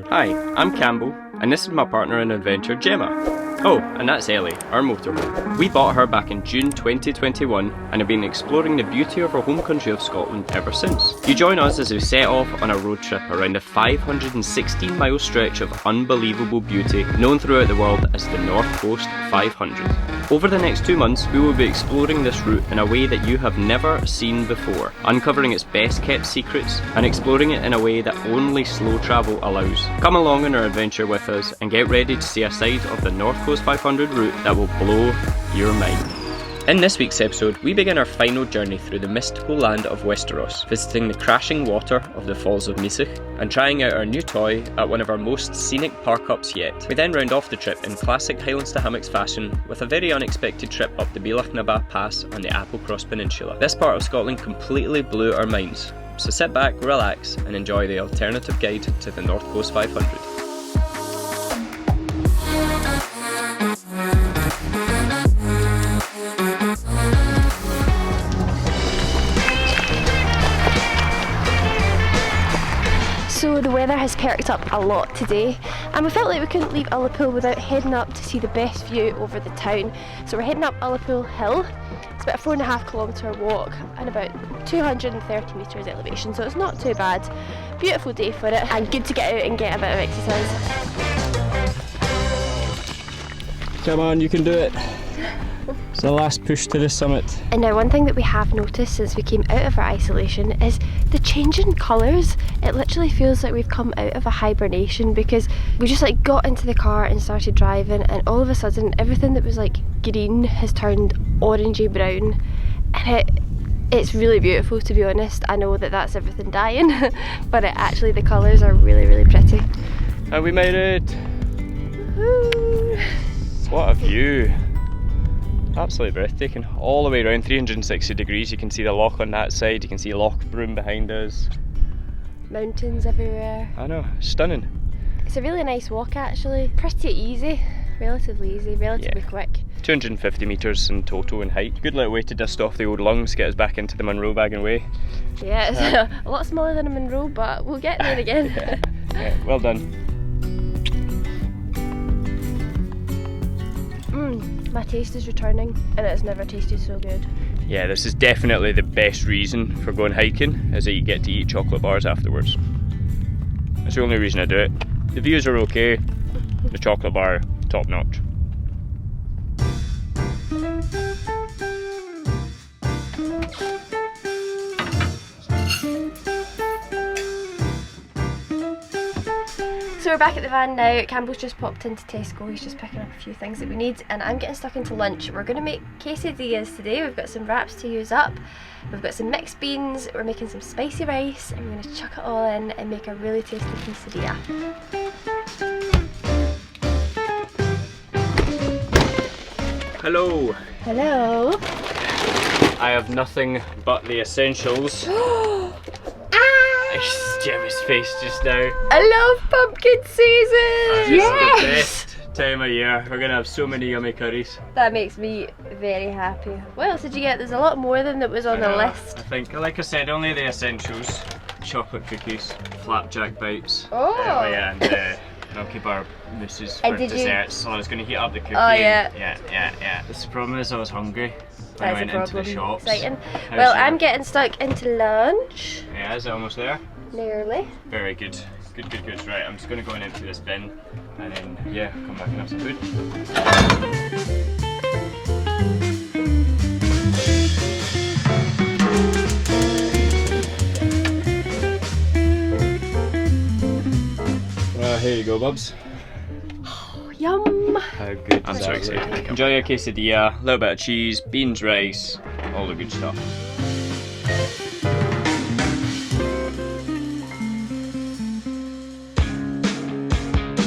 Hi, I'm Campbell, and this is my partner in adventure, Gemma. Oh, and that's Ellie, our motorhome. We bought her back in June 2021 and have been exploring the beauty of our home country of Scotland ever since. You join us as we set off on a road trip around a 516-mile stretch of unbelievable beauty known throughout the world as the North Coast 500. Over the next 2 months, we will be exploring this route in a way that you have never seen before, uncovering its best kept secrets and exploring it in a way that only slow travel allows. Come along on our adventure with us and get ready to see a side of the North Coast 500 route that will blow your mind. In this week's episode, we begin our final journey through the mystical land of Westeros, visiting the crashing water of the Falls of Measach and trying out our new toy at one of our most scenic park-ups yet. We then round off the trip in classic Highlands to Hammocks fashion with a very unexpected trip up the Bealach Pass on the Applecross Peninsula. This part of Scotland completely blew our minds, so sit back, relax and enjoy the alternative guide to the North Coast 500. So the weather has perked up a lot today and we felt like we couldn't leave Ullapool without heading up to see the best view over the town. So we're heading up Ullapool Hill. It's about a 4.5 kilometre walk and about 230 metres elevation, so it's not too bad. Beautiful day for it and good to get out and get a bit of exercise. Come on, you can do it. It's the last push to the summit. And now one thing that we have noticed since we came out of our isolation is the change in colours. It literally feels like we've come out of a hibernation because we just like got into the car and started driving and all of a sudden everything that was like green has turned orangey brown and it's really beautiful, to be honest. I know that that's everything dying but actually the colours are really, really pretty. And we made it! Woo-hoo. What a view! Absolutely breathtaking. All the way around 360 degrees. You can see the loch on that side, you can see Loch Broom behind us. Mountains everywhere. I know, stunning. It's a really nice walk actually. Pretty easy, relatively quick. 250 metres in total in height. Good little way to dust off the old lungs, get us back into the Munro Bagging Way. Yeah, it's a lot smaller than a Munro, but we'll get there again. Yeah, well done. My taste is returning and it's never tasted so good. Yeah, this is definitely the best reason for going hiking, is that you get to eat chocolate bars afterwards. That's the only reason I do it. The views are okay, the chocolate bar, top notch. So we're back at the van now. Campbell's just popped into Tesco, he's just picking up a few things that we need and I'm getting stuck into lunch. We're going to make quesadillas today. We've got some wraps to use up, we've got some mixed beans, we're making some spicy rice and we're going to chuck it all in and make a really tasty quesadilla. Hello! Hello! I have nothing but the essentials. Gemma's face just now. I love pumpkin season! It's the best time of year. We're gonna have so many yummy curries. That makes me very happy. What else did you get? There's a lot more than that was on the list. I think, like I said, only the essentials. Chocolate cookies, flapjack bites. Oh! Yeah, and Milky Bar mousses for desserts. So I was gonna heat up the cookie. Oh yeah. Yeah. The problem is I was hungry when I went into the shops. Exciting. Well, I'm getting stuck into lunch. Yeah, is it almost there? Nearly. Very good. Good. Right, I'm just going to go and empty this bin and then, yeah, come back and have some food. Here you go, Bubs. Oh, yum! How good I'm so excited. Enjoy your quesadilla, a little bit of cheese, beans, rice, all the good stuff.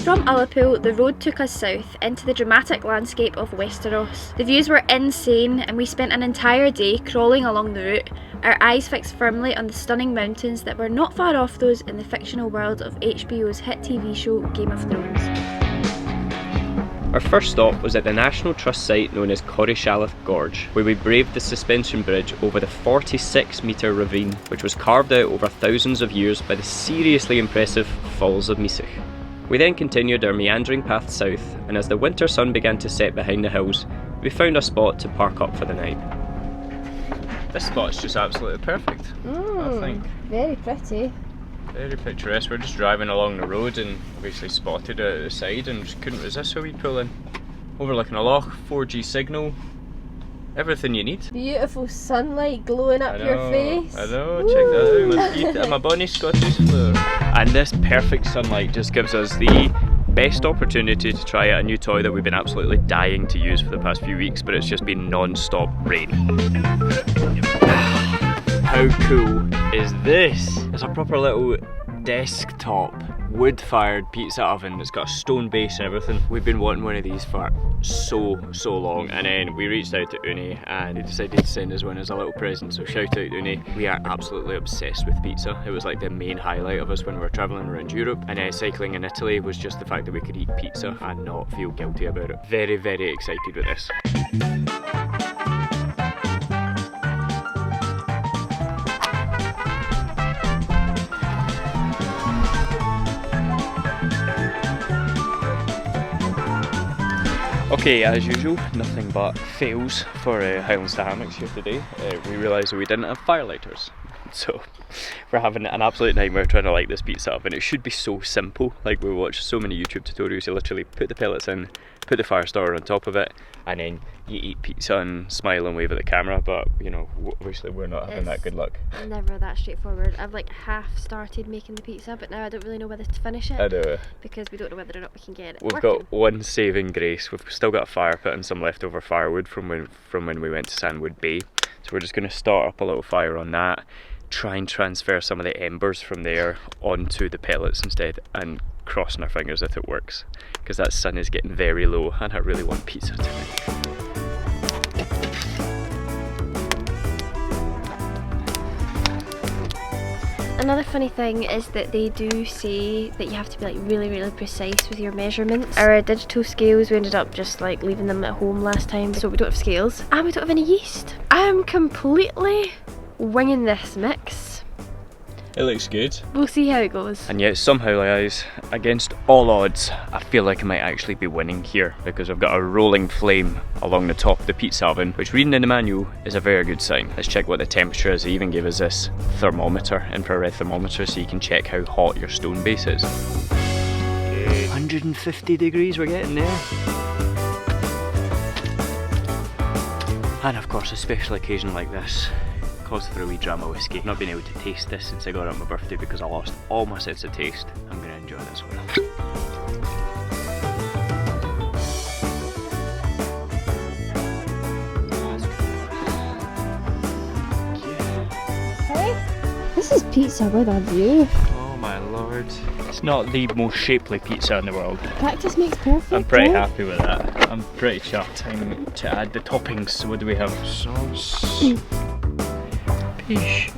From Ullapool, the road took us south into the dramatic landscape of Westeros. The views were insane and we spent an entire day crawling along the route, our eyes fixed firmly on the stunning mountains that were not far off those in the fictional world of HBO's hit TV show Game of Thrones. Our first stop was at the National Trust site known as Corryshallach Gorge, where we braved the suspension bridge over the 46-metre ravine, which was carved out over thousands of years by the seriously impressive Falls of Measach. We then continued our meandering path south, and as the winter sun began to set behind the hills, we found a spot to park up for the night. This spot's just absolutely perfect, I think. Very pretty. Very picturesque. We're just driving along the road and obviously spotted it at the side and just couldn't resist a wee pull in. Overlooking a loch, 4G signal, everything you need. Beautiful sunlight glowing up your face. I know, check that out. My feet and my bonny Scottish floor. And this perfect sunlight just gives us the best opportunity to try out a new toy that we've been absolutely dying to use for the past few weeks, but it's just been non-stop rain. How cool is this? It's a proper little desktop wood-fired pizza oven. It's got a stone base and everything. We've been wanting one of these for so long, and then we reached out to Uni and he decided to send us one as a little present, so shout out to Uni. We are absolutely obsessed with pizza. It was like the main highlight of us when we were travelling around Europe, and cycling in Italy was just the fact that we could eat pizza and not feel guilty about it. Very, very excited with this. Okay, as usual, nothing but fails for Highlands to Hammocks here today. We realised that we didn't have firelighters, so we're having an absolute nightmare trying to light this pizza up, and it should be so simple. Like, we watch so many YouTube tutorials, you literally put the pellets in, put the fire starter on top of it, and then you eat pizza and smile and wave at the camera, but you know, obviously we're not having that good luck. Never that straightforward. I've like half started making the pizza, but now I don't really know whether to finish it. I know. Because we don't know whether or not we can get it We've working. got one saving grace. We've still got a fire pit and some leftover firewood from when we went to Sandwood Bay. So we're just going to start up a little fire on that, try and transfer some of the embers from there onto the pellets instead, and crossing our fingers if it works, because that sun is getting very low and I really want pizza tonight. Another funny thing is that they do say that you have to be like really precise with your measurements. Our digital scales, we ended up just like leaving them at home last time, so we don't have scales and we don't have any yeast. I'm completely winging this mix. It looks good. We'll see how it goes. And yet somehow, guys, against all odds, I feel like I might actually be winning here, because I've got a rolling flame along the top of the pizza oven, which reading in the manual is a very good sign. Let's check what the temperature is. They even gave us this thermometer, infrared thermometer, so you can check how hot your stone base is. 150 degrees we're getting there. And of course, a special occasion like this calls for a wee dram of whiskey. I've not been able to taste this since I got it on my birthday because I lost all my sense of taste. I'm going to enjoy this one. Hey, this is pizza with a view. Oh my lord. It's not the most shapely pizza in the world. Practice makes perfect. I'm pretty happy with that. I'm pretty chuffed. Time to add the toppings. So what do we have? Sauce. Peach.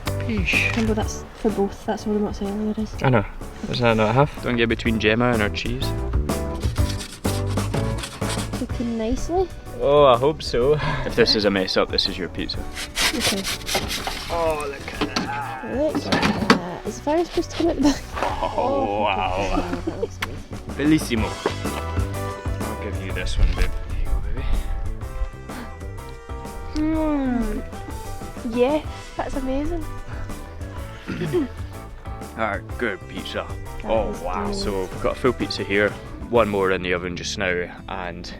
Campbell, that's for both. That's all the mozzarella there is. I know. Is that not half? Don't get between Gemma and our cheese. Cooking nicely. Oh, I hope so. If this is a mess up, this is your pizza. Okay. Oh, look at that. Look at that. Is the fire supposed to come out the back? Oh, wow. That looks amazing. Bellissimo. I'll give you this one, babe. There you go, baby. Yes, that's amazing. Alright, good pizza. That Oh is wow, good. so we've got a full pizza here, one more in the oven just now, and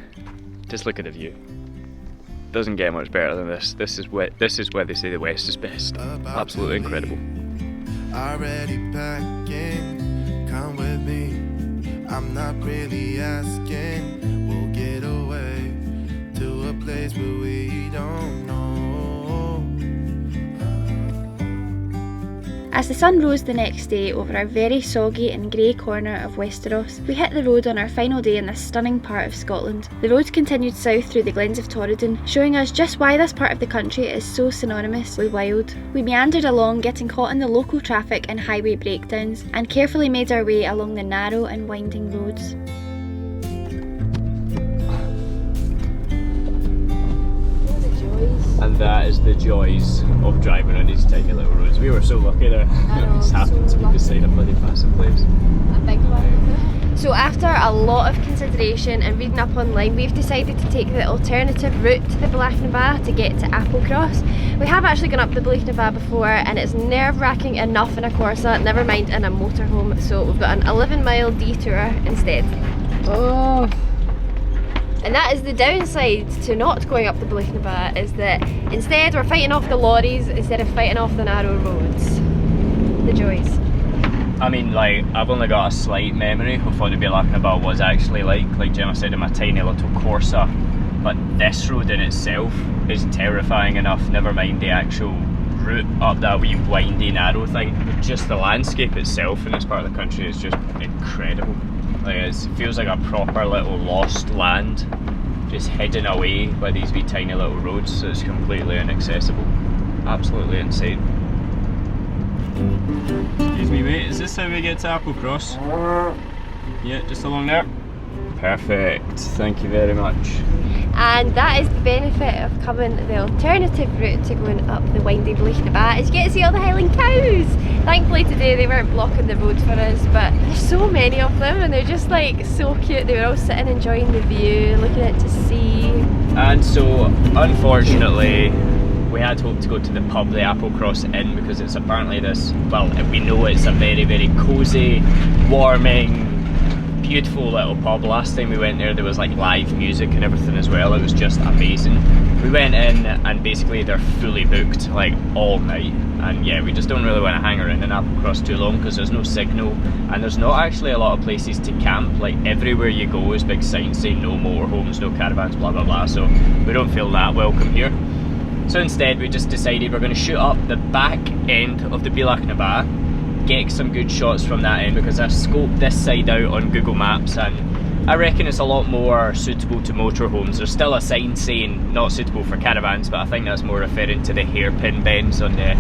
just look at the view. Doesn't get much better than this. This is where they say the West is best. Absolutely incredible. Already packing, come with me. I'm not really asking. We'll get away to a place where we don't know. As the sun rose the next day over our very soggy and grey corner of Westeros, we hit the road on our final day in this stunning part of Scotland. The road continued south through the glens of Torridon, showing us just why this part of the country is so synonymous with wild. We meandered along, getting caught in the local traffic and highway breakdowns, and carefully made our way along the narrow and winding roads. And that is the joys of driving on these tiny little roads. We were so lucky there. It just happened to be beside a bloody massive place. A big one. So after a lot of consideration and reading up online, we've decided to take the alternative route to the Bealach to get to Applecross. We have actually gone up the Bealach before and it's nerve-wracking enough in a Corsa, never mind in a motorhome, so we've got an 11-mile detour instead. Oh. And that is the downside to not going up the Bealach, is that instead we're fighting off the lorries instead of fighting off the narrow roads. The joys. I mean, like, I've only got a slight memory of what the Bealach was actually like Gemma said, in my tiny little Corsa. But this road in itself is terrifying enough, never mind the actual route up that wee windy narrow thing. But just the landscape itself in this part of the country is just incredible. Like, it feels like a proper little lost land, just hidden away by these wee tiny little roads, so it's completely inaccessible. Absolutely insane. Excuse me mate, is this how we get to Applecross? Yeah, just along there. Perfect, thank you very much. And that is the benefit of coming the alternative route to going up the windy Bealach, is you get to see all the Highland cows. Thankfully today they weren't blocking the road for us, but there's so many of them and they're just like so cute. They were all sitting enjoying the view, looking out to sea. And so unfortunately we had hoped to go to the pub, the Applecross Inn, because it's apparently this, well, we know it's a very, very cosy, warming, beautiful little pub. Last time we went there was like live music and everything as well. It was just amazing. We went in and basically they're fully booked like all night, and yeah, we just don't really want to hang around in Applecross too long because there's no signal and there's not actually a lot of places to camp. Like everywhere you go is big signs saying no motorhomes, no caravans, blah blah blah, so we don't feel that welcome here. So instead we just decided we're going to shoot up the back end of the Bealach, get some good shots from that end, because I've scoped this side out on Google Maps and I reckon it's a lot more suitable to motorhomes. There's still a sign saying not suitable for caravans, but I think that's more referring to the hairpin bends on the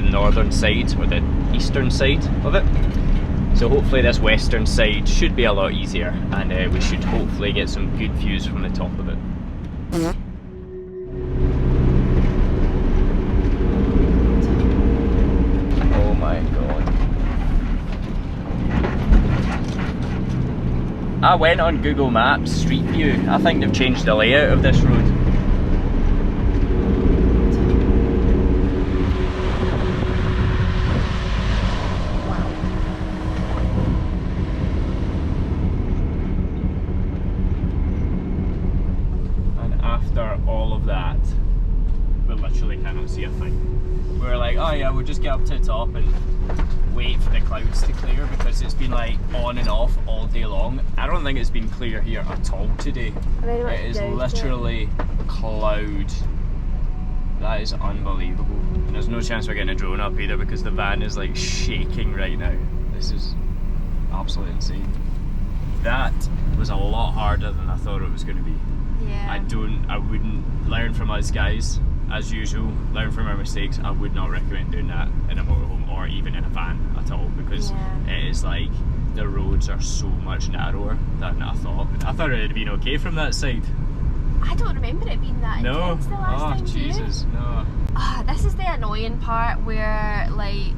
northern side or the eastern side of it. So hopefully this western side should be a lot easier, and we should hopefully get some good views from the top of it. Oh my god. I went on Google Maps Street View. I think they've changed the layout of this road. And after all of that, we literally cannot see a thing. We were like, oh yeah, we'll just get up to the top and wait for the clouds to clear, because it's been like on and off all day long. I don't think it's been clear here at all today. It is literally cloud. That is unbelievable. And there's no chance we're getting a drone up either because the van is like shaking right now. This is absolutely insane. That was a lot harder than I thought it was going to be. Yeah. I wouldn't learn from us guys. As usual, learn from our mistakes. I would not recommend doing that in a motorhome or even in a van at all, because it is like the roads are so much narrower than I thought. I thought it had been okay from that side. I don't remember it being that intense the last time. Jesus, no. This is the annoying part where like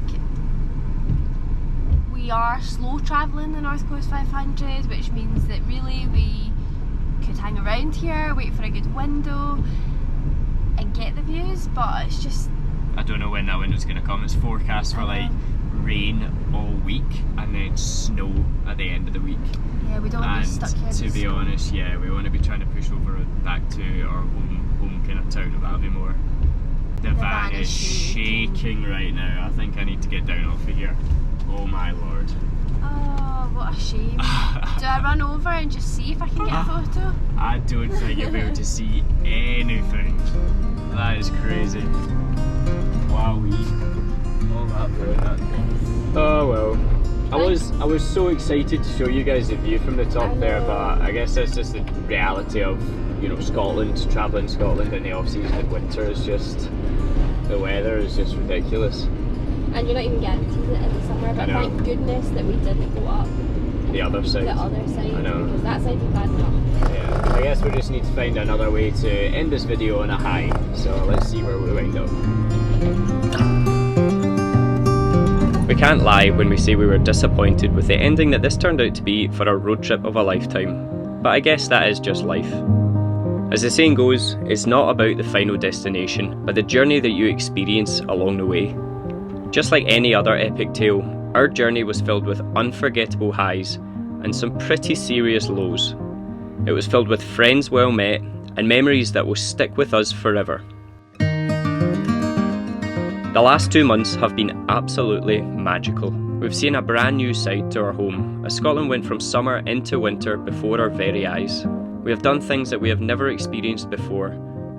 we are slow travelling the North Coast 500, which means that really we could hang around here, wait for a good window and get the views, but it's just... I don't know when that window's going to come. It's forecast for like rain all week and then snow at the end of the week. Yeah, we don't want to be stuck here. To be honest, yeah, we want to be trying to push over back to our home kind of town of Aviemore. The van is shaking right now. I think I need to get down off of here. Oh my lord. Oh, what a shame. Do I run over and just see if I can get a photo? I don't think you'll be able to see anything. That is crazy. Wowee. All that for that. Oh well. I was so excited to show you guys the view from the top there, but I guess that's just the reality of, you know, Scotland, travelling Scotland in the off season in winter is just, the weather is just ridiculous. And you're not even guaranteed it in the summer, but thank goodness that we didn't go up in the other side. The other side. I know. Because that side was bad enough. Yeah, I guess we just need to find another way to end this video on a high. So let's see where we wind up. We can't lie when we say we were disappointed with the ending that this turned out to be for a road trip of a lifetime. But I guess that is just life. As the saying goes, it's not about the final destination, but the journey that you experience along the way. Just like any other epic tale, our journey was filled with unforgettable highs and some pretty serious lows. It was filled with friends well met and memories that will stick with us forever. The last 2 months have been absolutely magical. We've seen a brand new side to our home, as Scotland went from summer into winter before our very eyes. We have done things that we have never experienced before,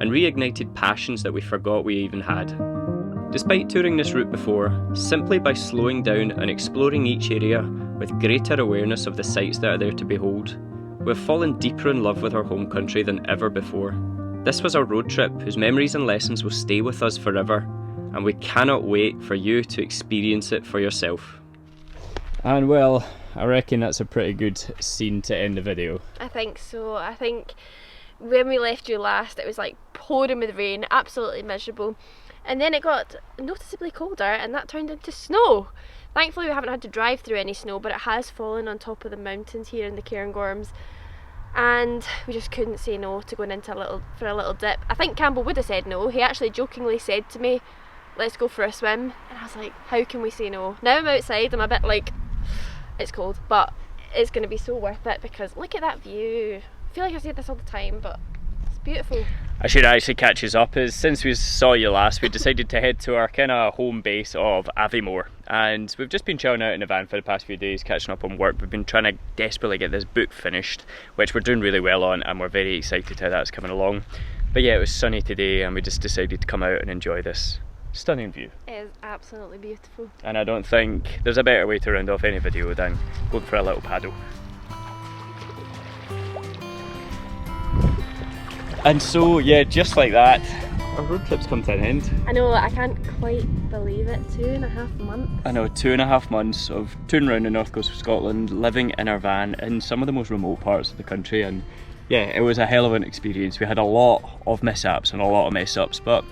and reignited passions that we forgot we even had. Despite touring this route before, simply by slowing down and exploring each area with greater awareness of the sights that are there to behold, we have fallen deeper in love with our home country than ever before. This was a road trip whose memories and lessons will stay with us forever, and we cannot wait for you to experience it for yourself. And well, I reckon that's a pretty good scene to end the video. I think so. I think when we left you last, it was like pouring with rain, absolutely miserable. And then it got noticeably colder, and that turned into snow. Thankfully we haven't had to drive through any snow, but it has fallen on top of the mountains here in the Cairngorms. And we just couldn't say no to going into a little dip. I think Campbell would have said no. He actually jokingly said to me, let's go for a swim. And I was like, how can we say no? Now I'm outside, I'm a bit like, it's cold, but it's going to be so worth it because look at that view. I feel like I say this all the time, but it's beautiful. I should actually catch us up, as since we saw you last, we decided to head to our kind of home base of Aviemore, and we've just been chilling out in the van for the past few days, catching up on work. We've been trying to desperately get this book finished, which we're doing really well on, and we're very excited how that's coming along. But yeah, it was sunny today, and we just decided to come out and enjoy this stunning view. It is absolutely beautiful. And I don't think there's a better way to round off any video than going for a little paddle. And so, yeah, just like that, our road trip's come to an end. I know, I can't quite believe it. 2.5 months. I know, 2.5 months of touring around the north coast of Scotland, living in our van in some of the most remote parts of the country, and yeah, it was a hell of an experience. We had a lot of mishaps and a lot of mess ups, but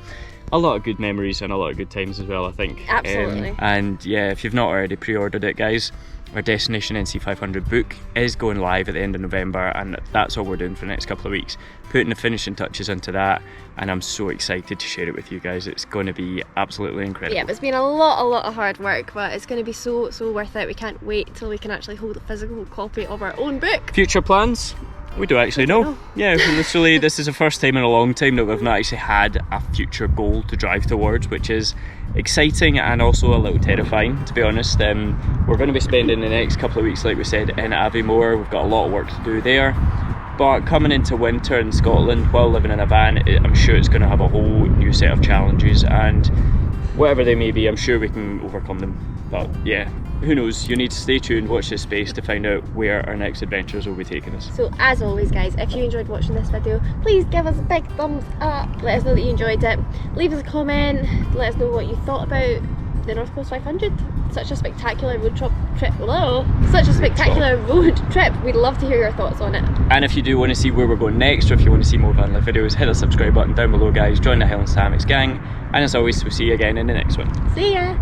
a lot of good memories and a lot of good times as well, I think. Absolutely. And yeah, if you've not already pre-ordered it, guys, our Destination NC500 book is going live at the end of November, and that's all we're doing for the next couple of weeks, putting the finishing touches into that, and I'm so excited to share it with you guys. It's going to be absolutely incredible. Yeah, it's been a lot of hard work, but it's going to be so worth it. We can't wait till we can actually hold a physical copy of our own book. Future plans? We don't actually know. Yeah, literally this is the first time in a long time that we've not actually had a future goal to drive towards, which is exciting and also a little terrifying, to be honest. We're going to be spending the next couple of weeks, like we said, in Aviemore. We've got a lot of work to do there, but coming into winter in Scotland while living in a van, I'm sure it's going to have a whole new set of challenges, and whatever they may be, I'm sure we can overcome them. But yeah, who knows, you need to stay tuned, watch this space to find out where our next adventures will be taking us. So as always guys, if you enjoyed watching this video, please give us a big thumbs up, let us know that you enjoyed it, leave us a comment, let us know what you thought about the North Coast 500. Such a spectacular road trip. Such a spectacular road trip. We'd love to hear your thoughts on it. And if you do want to see where we're going next, or if you want to see more van life videos, hit the subscribe button down below guys, join the Hell and Stamix gang, and as always, we'll see you again in the next one. See ya!